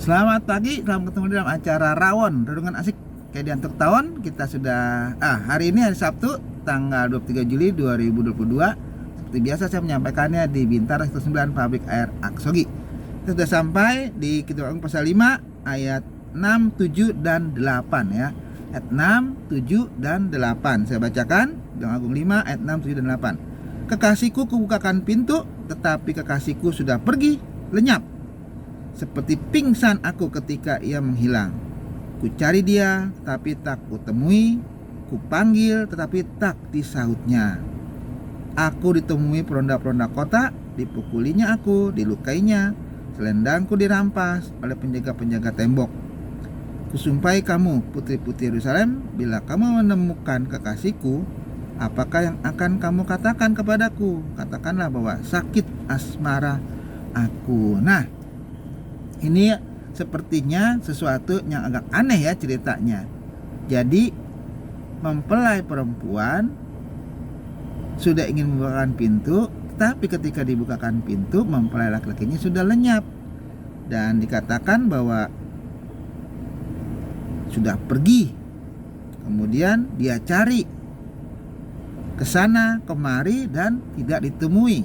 Selamat pagi, selamat ketemu dalam acara Rawon Renungan Asik kayak di antar tahun. Kita sudah hari ini hari Sabtu tanggal 23 Juli 2022. Seperti biasa saya menyampaikannya di Bintara 9 Pabrik Air Aksogi. Kita sudah sampai di Kitab Agung pasal 5 ayat 6, 7 dan 8 ya. Ayat 6, 7 dan 8. Saya bacakan Kitab Agung 5 ayat 6, 7 dan 8. Kekasihku kubukakan pintu, tetapi kekasihku sudah pergi lenyap. Seperti pingsan aku ketika ia menghilang. Ku cari dia, tapi tak kutemui. Ku panggil, tetapi tak disahutnya. Aku ditemui peronda-peronda kota, dipukulinya aku, dilukainya. Selendangku dirampas oleh penjaga-penjaga tembok. Kusumpai kamu, putri-putri Yerusalem, bila kamu menemukan kekasihku, apakah yang akan kamu katakan kepadaku? Katakanlah bahwa sakit asmara aku. Nah, ini sepertinya sesuatu yang agak aneh ya ceritanya. Jadi mempelai perempuan sudah ingin membukakan pintu, tapi ketika dibukakan pintu mempelai laki-lakinya sudah lenyap. Dan dikatakan bahwa sudah pergi. Kemudian dia cari ke sana kemari dan tidak ditemui.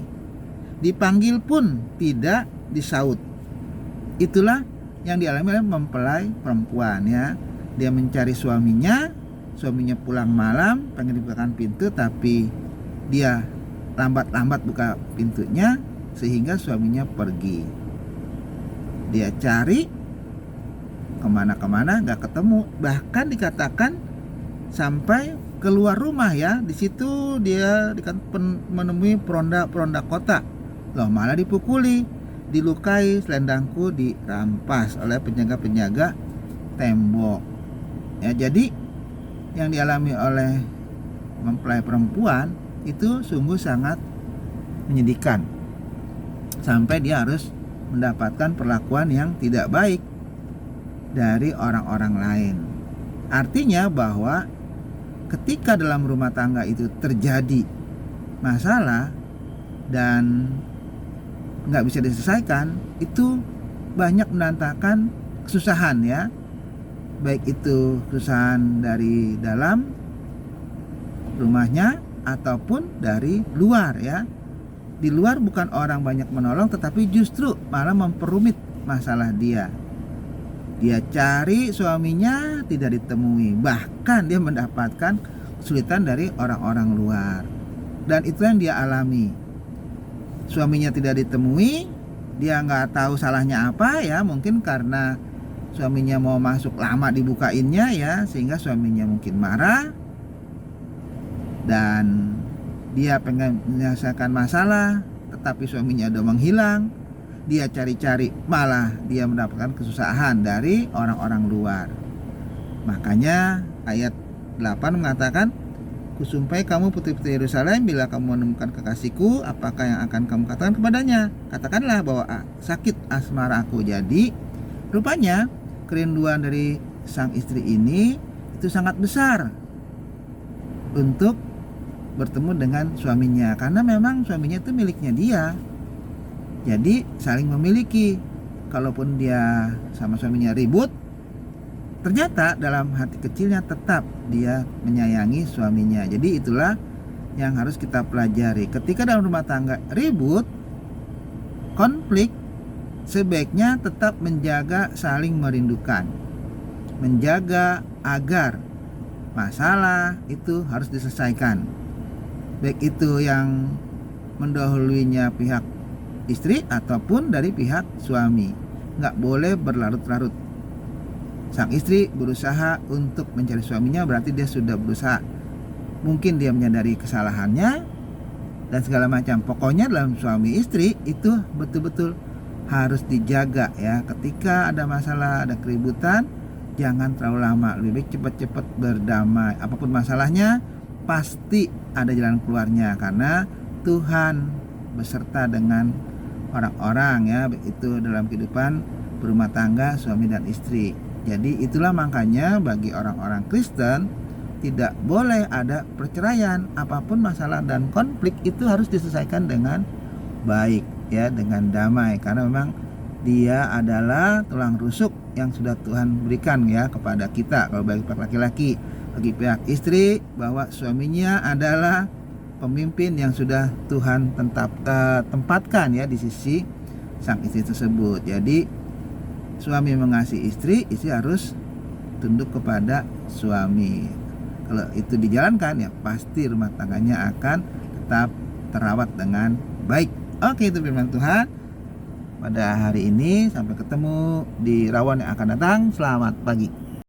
Dipanggil pun tidak disaut. Itulah yang dialami oleh mempelai perempuan ya. Dia mencari suaminya pulang malam, pengen dibukakan pintu, tapi dia lambat-lambat buka pintunya sehingga suaminya pergi. Dia cari kemana-kemana gak ketemu, bahkan dikatakan sampai keluar rumah ya. Di situ dia menemui peronda-peronda kota, loh malah dipukuli, dilukai, selendangku dirampas oleh penjaga-penjaga tembok. Ya, jadi yang dialami oleh mempelai perempuan itu sungguh sangat menyedihkan. Sampai dia harus mendapatkan perlakuan yang tidak baik dari orang-orang lain. Artinya bahwa ketika dalam rumah tangga itu terjadi masalah dan nggak bisa diselesaikan, itu banyak mendatangkan kesusahan ya, baik itu kesusahan dari dalam rumahnya ataupun dari luar ya. Di luar bukan orang banyak menolong, tetapi justru malah memperumit masalah dia. Dia cari suaminya tidak ditemui, bahkan dia mendapatkan kesulitan dari orang-orang luar. Dan itu yang dia alami. Suaminya tidak ditemui, dia nggak tahu salahnya apa ya, mungkin karena suaminya mau masuk lama dibukainnya ya, sehingga suaminya mungkin marah dan dia pengen menyelesaikan masalah, tetapi suaminya udah menghilang. Dia cari-cari, malah dia mendapatkan kesusahan dari orang-orang luar. Makanya ayat 8 mengatakan, Kusumpai kamu putri-putri Yerusalem, bila kamu menemukan kekasihku, apakah yang akan kamu katakan kepadanya? Katakanlah bahwa sakit asmara aku. Jadi rupanya kerinduan dari sang istri ini itu sangat besar untuk bertemu dengan suaminya, karena memang suaminya itu miliknya dia. Jadi saling memiliki. Kalaupun dia sama suaminya ribut, ternyata dalam hati kecilnya tetap dia menyayangi suaminya. Jadi itulah yang harus kita pelajari. Ketika dalam rumah tangga ribut, konflik, sebaiknya tetap menjaga saling merindukan. Menjaga agar masalah itu harus diselesaikan. Baik itu yang mendahuluinya pihak istri ataupun dari pihak suami. Nggak boleh berlarut-larut. Sang istri berusaha untuk mencari suaminya, berarti dia sudah berusaha. Mungkin dia menyadari kesalahannya dan segala macam. Pokoknya dalam suami istri itu betul-betul harus dijaga ya. Ketika ada masalah, ada keributan, jangan terlalu lama. Lebih baik cepat-cepat berdamai. Apapun masalahnya, pasti ada jalan keluarnya, karena Tuhan beserta dengan orang-orang ya, baik itu dalam kehidupan berumah tangga suami dan istri. Jadi itulah makanya bagi orang-orang Kristen tidak boleh ada perceraian. Apapun masalah dan konflik itu harus diselesaikan dengan baik ya, dengan damai, karena memang dia adalah tulang rusuk yang sudah Tuhan berikan ya kepada kita. Kalau bagi pihak laki-laki, bagi pihak istri, bahwa suaminya adalah pemimpin yang sudah Tuhan tempatkan ya di sisi sang istri tersebut. Jadi suami mengasihi istri, istri harus tunduk kepada suami. Kalau itu dijalankan ya pasti rumah tangganya akan tetap terawat dengan baik. Oke, itu firman Tuhan pada hari ini. Sampai ketemu di Rawan yang akan datang. Selamat pagi.